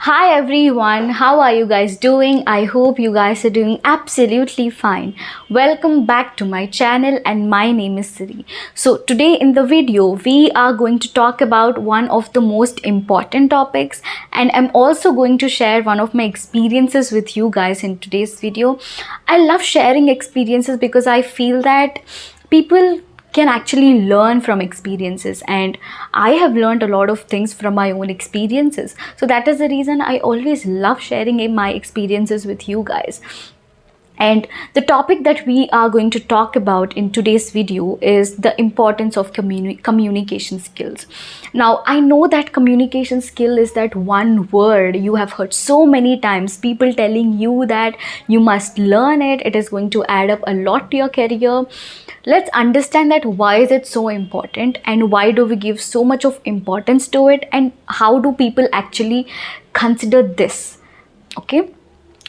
Hi everyone, how are you guys doing? I hope you guys are doing absolutely fine. Welcome back to my channel and my name is Siri. So today in the video we are going to talk about one of the most important topics, and I'm also going to share one of my experiences with you guys in today's video. I love sharing experiences because I feel that people can actually learn from experiences, and I have learned a lot of things from my own experiences. So that is the reason I always love sharing my experiences with you guys. And the topic that we are going to talk about in today's video is the importance of communication skills. Now, I know that communication skill is that one word you have heard so many times, people telling you that you must learn it, it is going to add up a lot to your career. Let's understand that why is it so important and why do we give so much of importance to it, and how do people actually consider this. Okay.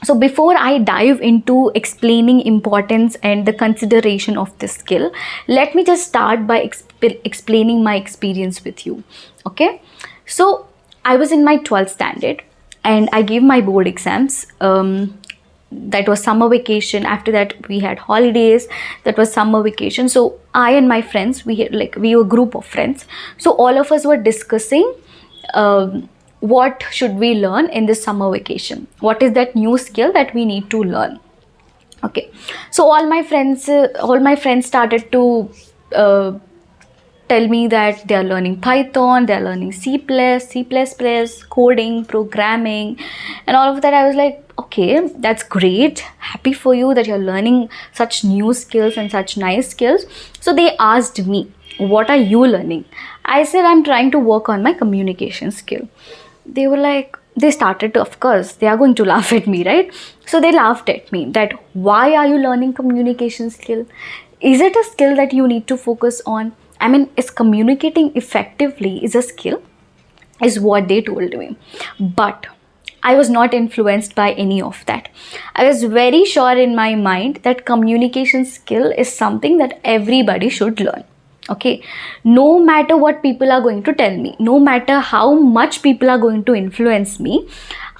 So before I dive into explaining importance and the consideration of this skill, let me just start by explaining my experience with you. Okay. So I was in my 12th standard and I gave my board exams. That was summer vacation. After that we had holidays. That was summer vacation. So I and my friends, we were a group of friends. So all of us were discussing what should we learn in this summer vacation, what is that new skill that we need to learn. Okay, so all my friends started to tell me that they are learning Python, they are learning C++, coding, programming, and all of that. I was like, okay, that's great, happy for you that you're learning such new skills and such nice skills. So they asked me, what are you learning? I said, I'm trying to work on my communication skill. They were like, they started to, of course, they are going to laugh at me, right? So they laughed at me that why are you learning communication skill? Is it a skill that you need to focus on? I mean, is communicating effectively is a skill, is what they told me. But I was not influenced by any of that. I was very sure in my mind that communication skill is something that everybody should learn. Okay, no matter what people are going to tell me, no matter how much people are going to influence me,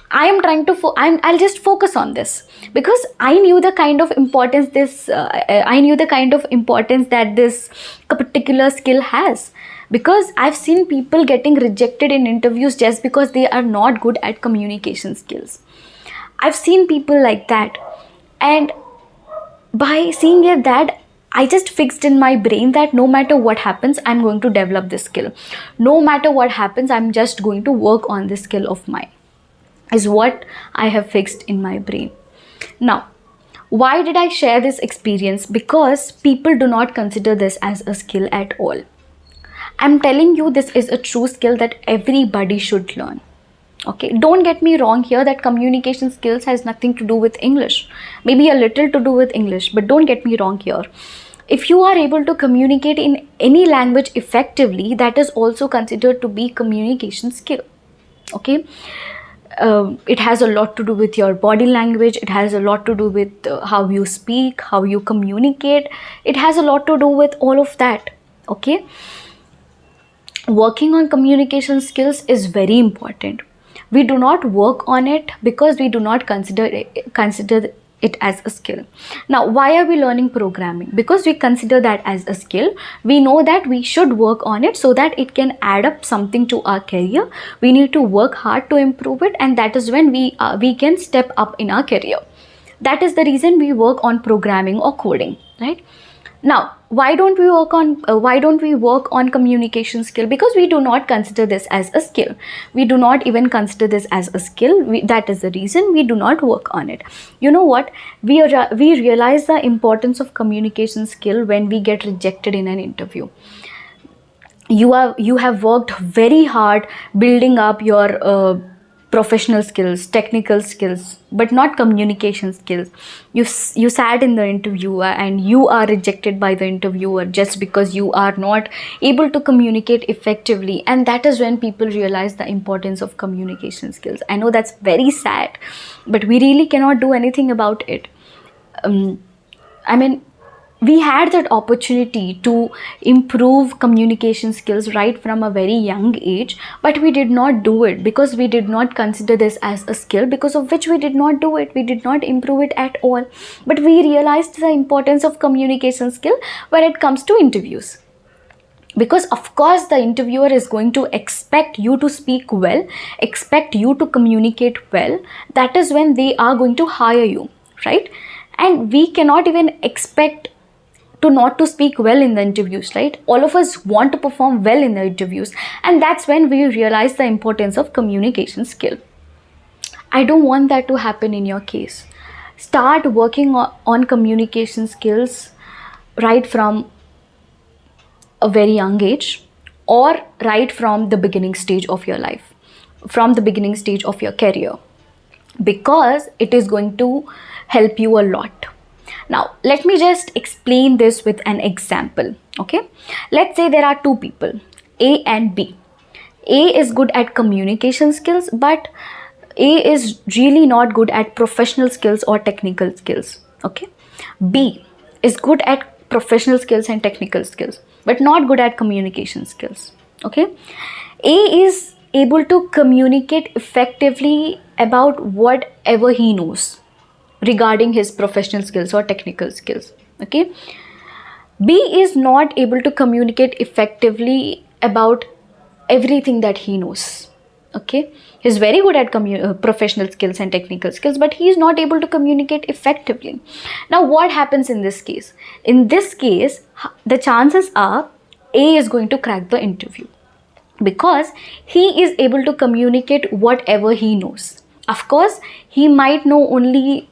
I am trying to I'll just focus on this, because I knew the kind of importance that this particular skill has. Because I've seen people getting rejected in interviews just because they are not good at communication skills. I've seen people like that, and by seeing it, that I just fixed in my brain that no matter what happens, I'm going to develop this skill. No matter what happens, I'm just going to work on this skill of mine, is what I have fixed in my brain. Now, why did I share this experience? Because people do not consider this as a skill at all. I'm telling you, this is a true skill that everybody should learn. Okay, don't get me wrong here that communication skills has nothing to do with English. Maybe a little to do with English, but don't get me wrong here. If you are able to communicate in any language effectively, that is also considered to be communication skill. Okay, it has a lot to do with your body language. It has a lot to do with how you speak, how you communicate. It has a lot to do with all of that. Okay, working on communication skills is very important. We do not work on it because we do not consider it as a skill. Now, why are we learning programming? Because we consider that as a skill. We know that we should work on it so that it can add up something to our career. We need to work hard to improve it, and that is when we can step up in our career. That is the reason we work on programming or coding, right? Now, why don't we work on communication skill? Because we do not consider this as a skill. We do not even consider this as a skill. That is the reason we do not work on it. You know what? We realize the importance of communication skill when we get rejected in an interview. You have worked very hard building up your professional skills, technical skills, but not communication skills. You sat in the interview and you are rejected by the interviewer just because you are not able to communicate effectively, and that is when people realize the importance of communication skills. I know that's very sad, but we really cannot do anything about it. I mean, we had that opportunity to improve communication skills right from a very young age, but we did not do it because we did not consider this as a skill, because of which we did not do it. We did not improve it at all. But we realized the importance of communication skill when it comes to interviews. Because of course the interviewer is going to expect you to speak well, expect you to communicate well. That is when they are going to hire you, right? And we cannot even expect to not to speak well in the interviews, right? All of us want to perform well in the interviews, and that's when we realize the importance of communication skill. I don't want that to happen in your case. Start working on communication skills right from a very young age, or right from the beginning stage of your life, from the beginning stage of your career, because it is going to help you a lot. Now let me just explain this with an example. Okay, let's say there are two people, A and B. A is good at communication skills, but A is really not good at professional skills or technical skills. Okay, B is good at professional skills and technical skills, but not good at communication skills. Okay, A is able to communicate effectively about whatever he knows regarding his professional skills or technical skills. Okay, B is not able to communicate effectively about everything that he knows. Okay, he's very good at professional skills and technical skills, but he is not able to communicate effectively. Now what happens in this case? In this case, the chances are A is going to crack the interview, because he is able to communicate whatever he knows. Of course, he might know only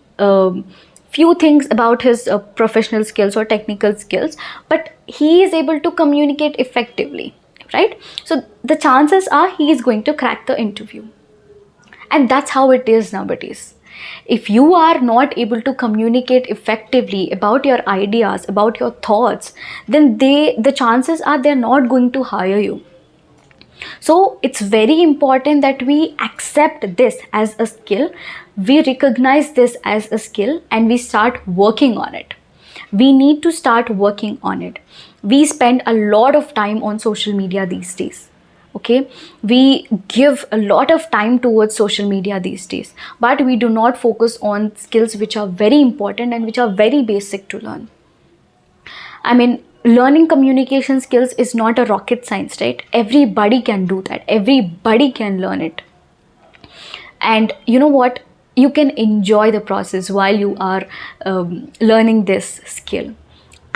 few things about his professional skills or technical skills, but he is able to communicate effectively, right? So the chances are he is going to crack the interview. And that's how it is nowadays. If you are not able to communicate effectively about your ideas, about your thoughts, then the chances are they're not going to hire you. So it's very important that we accept this as a skill, we recognize this as a skill, and we start working on it. We need to start working on it. We spend a lot of time on social media these days. Okay, we give a lot of time towards social media these days, but we do not focus on skills which are very important and which are very basic to learn. I mean, learning communication skills is not a rocket science, right? Everybody can do that. Everybody can learn it. And you know what? You can enjoy the process while you are learning this skill.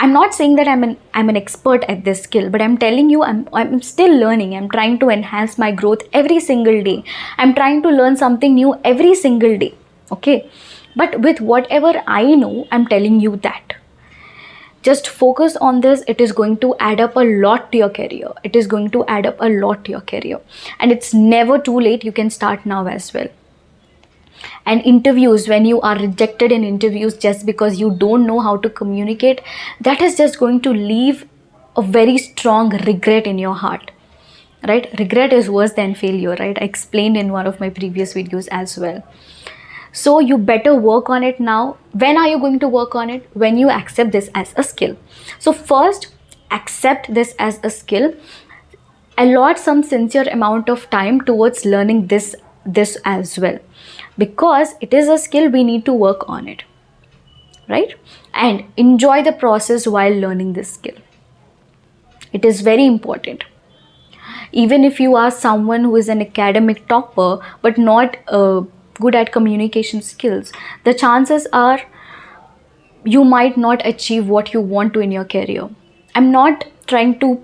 I'm not saying that I'm an expert at this skill, but I'm telling you I'm still learning. I'm trying to enhance my growth every single day. I'm trying to learn something new every single day. Okay? But with whatever I know, I'm telling you that. Just focus on this. It is going to add up a lot to your career. It is going to add up a lot to your career. And it's never too late. You can start now as well. And interviews, when you are rejected in interviews just because you don't know how to communicate, that is just going to leave a very strong regret in your heart, right? Regret is worse than failure, right? I explained in one of my previous videos as well. So you better work on it now. When are you going to work on it? When you accept this as a skill. So first, accept this as a skill. Allot some sincere amount of time towards learning this as well, because it is a skill. We need to work on it, right? And enjoy the process while learning this skill. It is very important. Even if you are someone who is an academic topper but not good at communication skills, the chances are you might not achieve what you want to in your career. I'm not trying to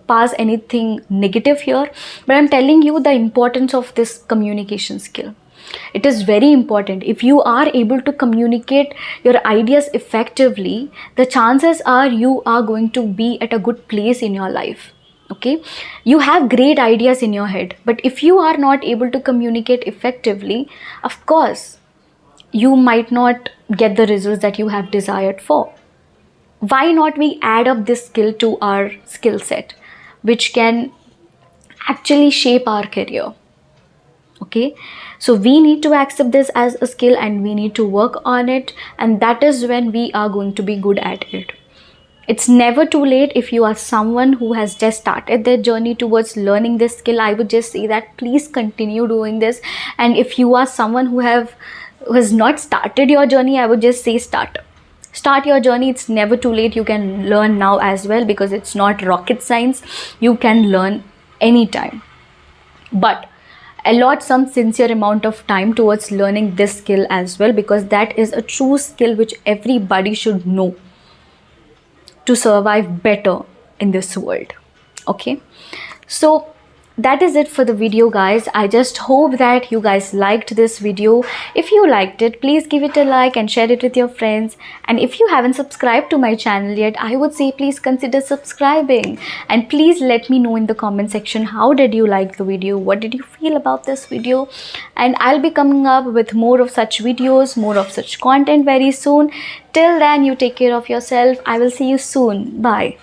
pass anything negative here, but I'm telling you the importance of this communication skill. It is very important. If you are able to communicate your ideas effectively, the chances are you are going to be at a good place in your life. Okay, you have great ideas in your head, but if you are not able to communicate effectively, of course you might not get the results that you have desired for. Why not we add up this skill to our skill set, which can actually shape our career? Okay, so we need to accept this as a skill and we need to work on it, and that is when we are going to be good at it. It's never too late. If you are someone who has just started their journey towards learning this skill, I would just say that please continue doing this. And if you are someone who has not started your journey, I would just say start your journey. It's never too late. You can learn now as well, because it's not rocket science. You can learn anytime, but allot some sincere amount of time towards learning this skill as well, because that is a true skill which everybody should know to survive better in this world. Okay, so that is it for the video, guys. I just hope that you guys liked this video. If you liked it, please give it a like and share it with your friends. And if you haven't subscribed to my channel yet, I would say please consider subscribing, and please let me know in the comment section, how did you like the video, what did you feel about this video. And I'll be coming up with more of such videos, more of such content very soon. Till then, you take care of yourself. I will see you soon. Bye.